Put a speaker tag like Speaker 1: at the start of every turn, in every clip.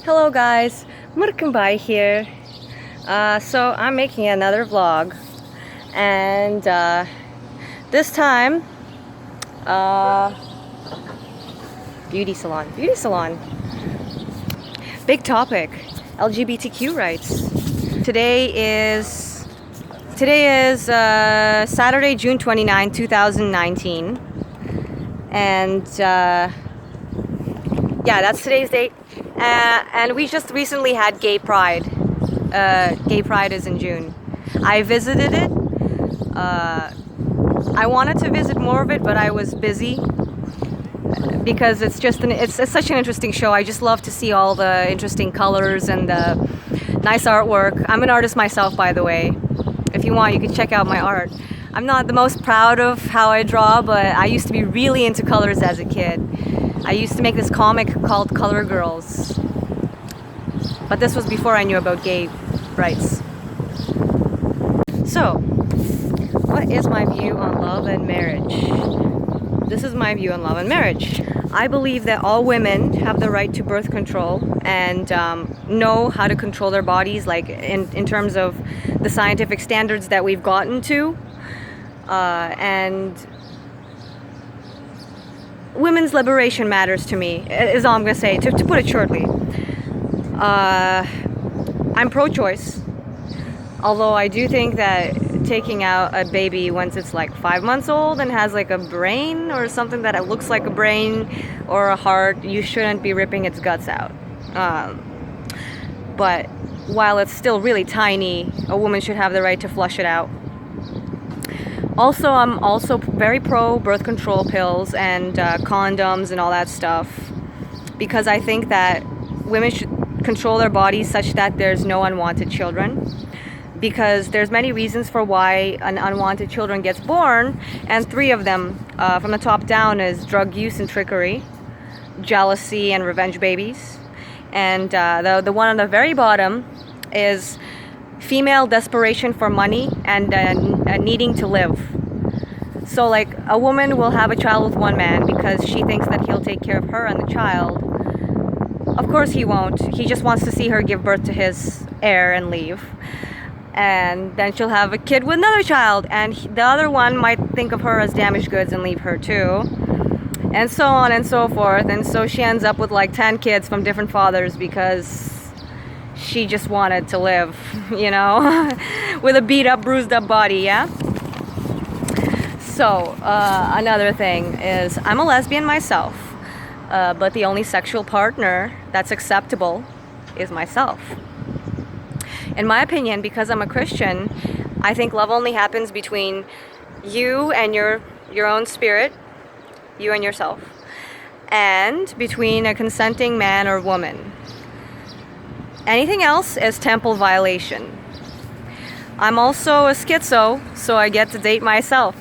Speaker 1: Hello guys, Murkambai here. So I'm making another vlog, and this time, beauty salon. Big topic, LGBTQ rights. Today is Saturday, June 29, 2019, and yeah, that's today's date. And we just recently had Gay Pride. Gay Pride is in June. I visited it. I wanted to visit more of it, but I was busy because it's such an interesting show. I just love to see all the interesting colors and the nice artwork. I'm an artist myself, by the way. If you want, you can check out my art. I'm not the most proud of how I draw, but I used to be really into colors as a kid. I used to make this comic called Color Girls, but this was before I knew about gay rights. So, what is my view on love and marriage? This is my view on love and marriage. I believe that all women have the right to birth control and know how to control their bodies, like in terms of the scientific standards that we've gotten to, and women's liberation matters to me, is all I'm going to say, to put it shortly. I'm pro-choice, although I do think that taking out a baby once it's like 5 months old and has like a brain or something that it looks like a brain or a heart, you shouldn't be ripping its guts out. But while it's still really tiny, a woman should have the right to flush it out. Also, I'm also very pro birth control pills and condoms and all that stuff, because I think that women should control their bodies such that there's no unwanted children, because there's many reasons for why an unwanted children gets born, and 3 of them from the top down is drug use and trickery, jealousy and revenge babies, and the one on the very bottom is female desperation for money and needing to live. So like, a woman will have a child with one man because she thinks that he'll take care of her and the child. Of course he won't. He just wants to see her give birth to his heir and leave. And then she'll have a kid with another child, and the other one might think of her as damaged goods and leave her too. And so on and so forth. And so she ends up with like 10 kids from different fathers because she just wanted to live, you know, with a beat up, bruised up body, yeah? So, another thing is, I'm a lesbian myself, but the only sexual partner that's acceptable is myself. In my opinion, because I'm a Christian, I think love only happens between you and your own spirit, you and yourself, and between a consenting man or woman. Anything else is temple violation. I'm also a schizo, so I get to date myself.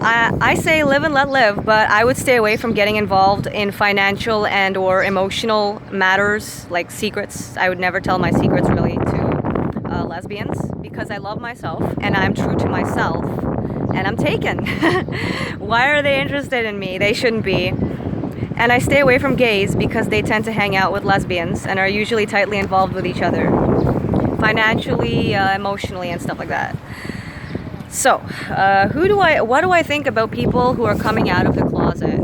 Speaker 1: I say live and let live, but I would stay away from getting involved in financial and or emotional matters like secrets. I would never tell my secrets really to lesbians, because I love myself and I'm true to myself and I'm taken. Why are they interested in me? They shouldn't be. And I stay away from gays because they tend to hang out with lesbians and are usually tightly involved with each other, financially, emotionally, and stuff like that. So, what do I think about people who are coming out of the closet?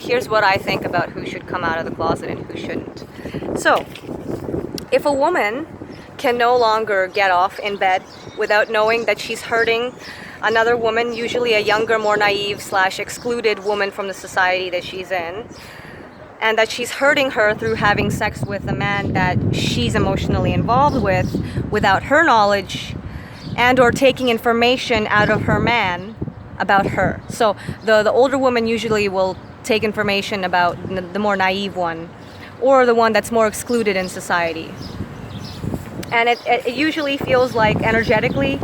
Speaker 1: Here's what I think about who should come out of the closet and who shouldn't. So, if a woman can no longer get off in bed without knowing that she's hurting another woman, usually a younger, more naive / excluded woman from the society that she's in, and that she's hurting her through having sex with a man that she's emotionally involved with without her knowledge, and or taking information out of her man about her. So the older woman usually will take information about the more naive one, or the one that's more excluded in society. And it usually feels like energetically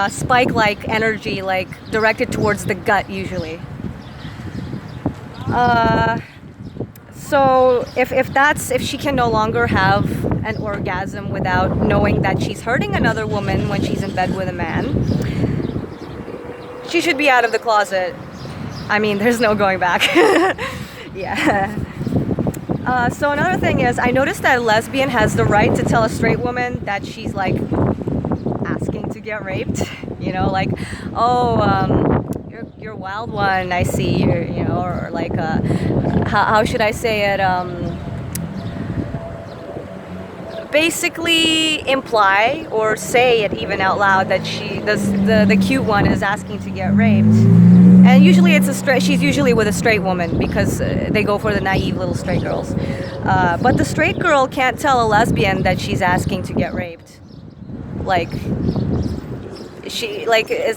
Speaker 1: spike-like energy, like directed towards the gut usually. So if she can no longer have an orgasm without knowing that she's hurting another woman when she's in bed with a man, she should be out of the closet. I mean, there's no going back. Yeah. So another thing is, I noticed that a lesbian has the right to tell a straight woman that she's like asking to get raped. You know, like, oh, you're a wild one. I see. You know, or like, how should I say it? Basically imply or say it even out loud that the cute one is asking to get raped. And usually she's usually with a straight woman because they go for the naive little straight girls. But the straight girl can't tell a lesbian that she's asking to get raped. Like,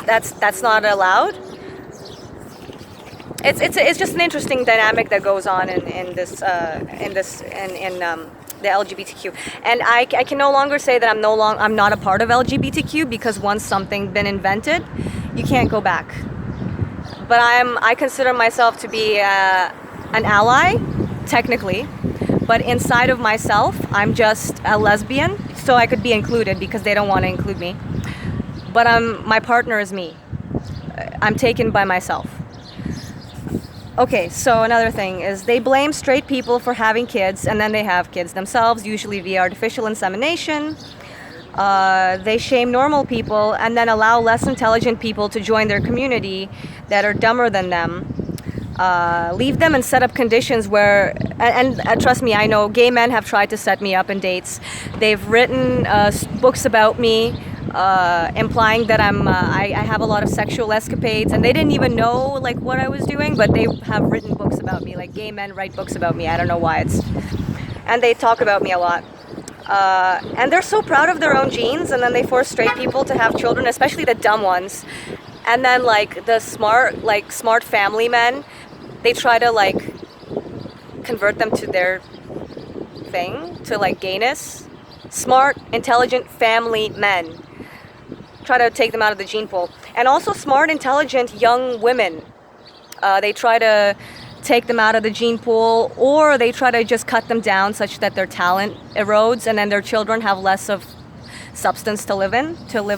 Speaker 1: that's not allowed. It's just an interesting dynamic that goes on in the LGBTQ, and I can no longer say that I'm not a part of LGBTQ, because once something's been invented, you can't go back. But I consider myself to be an ally, technically, but inside of myself, I'm just a lesbian, so I could be included because they don't want to include me. But my partner is me. I'm taken by myself. Okay, so another thing is they blame straight people for having kids, and then they have kids themselves, usually via artificial insemination. They shame normal people and then allow less intelligent people to join their community that are dumber than them. Leave them and set up conditions where, and trust me, I know gay men have tried to set me up in dates. They've written books about me, implying that I have a lot of sexual escapades, and they didn't even know like what I was doing, but they have written books about me. Like, gay men write books about me. I don't know why and they talk about me a lot. And they're so proud of their own genes, and then they force straight people to have children, especially the dumb ones. And then like the smart family men, they try to like convert them to their thing, to like gayness. Smart, intelligent family men try to take them out of the gene pool. And also smart, intelligent young women. They try to take them out of the gene pool, or they try to just cut them down such that their talent erodes, and then their children have less of substance to live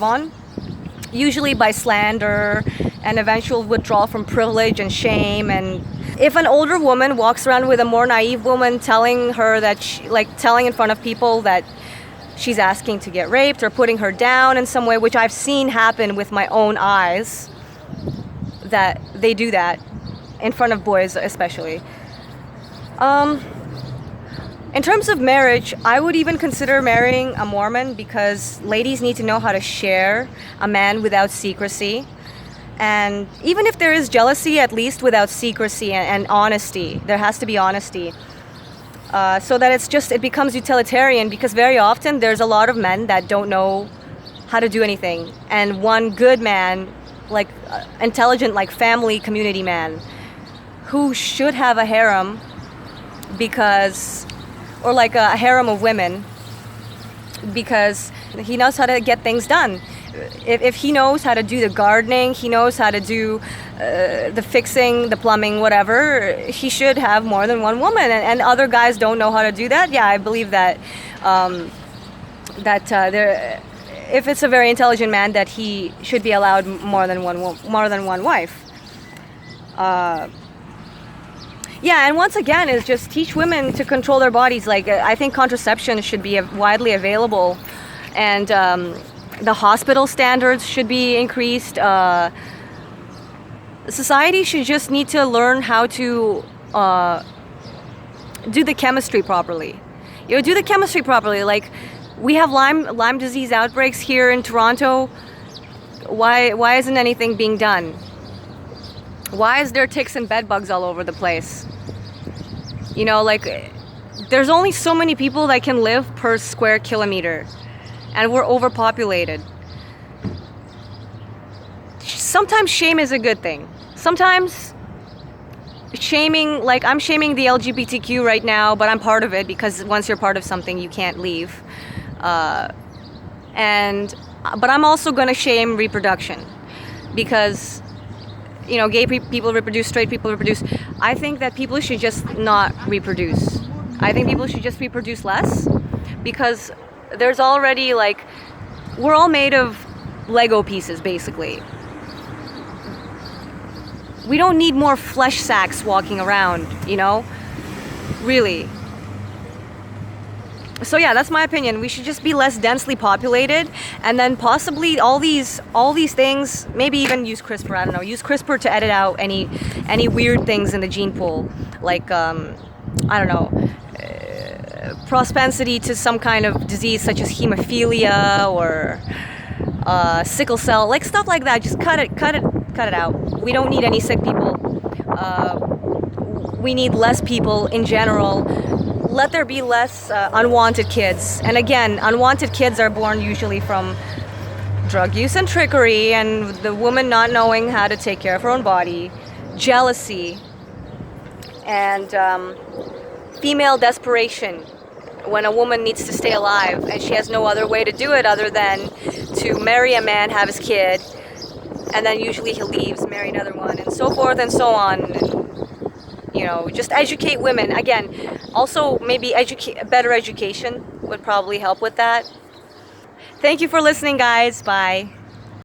Speaker 1: on. Usually by slander and eventual withdrawal from privilege and shame. And if an older woman walks around with a more naive woman telling her that telling in front of people that she's asking to get raped or putting her down in some way, which I've seen happen with my own eyes, that they do that in front of boys especially. In terms of marriage, I would even consider marrying a Mormon, because ladies need to know how to share a man without secrecy. And even if there is jealousy, at least without secrecy and honesty. There has to be honesty. So that it becomes utilitarian, because very often there's a lot of men that don't know how to do anything. And one good man, like intelligent, like family community man, who should have a harem, or like a harem of women, because he knows how to get things done. If he knows how to do the gardening, he knows how to do the fixing, the plumbing, whatever, he should have more than one woman. And other guys don't know how to do that. Yeah, I believe that if it's a very intelligent man, that he should be allowed more than one wife. Yeah, and once again, is just teach women to control their bodies. Like, I think contraception should be widely available, and the hospital standards should be increased. Society should just need to learn how to do the chemistry properly. Do the chemistry properly. Like, we have Lyme disease outbreaks here in Toronto. Why isn't anything being done? Why is there ticks and bed bugs all over the place? Like, there's only so many people that can live per square kilometer, and we're overpopulated. Sometimes shame is a good thing. Sometimes shaming, like I'm shaming the LGBTQ right now, but I'm part of it, because once you're part of something, you can't leave. But I'm also gonna shame reproduction, because gay people reproduce, straight people reproduce. I think that people should just not reproduce. I think people should just reproduce less, because there's already, like, we're all made of Lego pieces, basically. We don't need more flesh sacks walking around, really. So yeah, that's my opinion. We should just be less densely populated, and then possibly all these things, maybe even use CRISPR. I don't know, use CRISPR to edit out any weird things in the gene pool, like I don't know, propensity to some kind of disease such as hemophilia or sickle cell, like stuff like that. Just cut it out. We don't need any sick people. We need less people in general. Let there be less unwanted kids. And again, unwanted kids are born usually from drug use and trickery, and the woman not knowing how to take care of her own body, jealousy, and female desperation. When a woman needs to stay alive and she has no other way to do it other than to marry a man, have his kid, and then usually he leaves, marry another one, and so forth and so on. And, you know, just educate women. Again, also maybe better education would probably help with that. Thank you for listening, guys. Bye.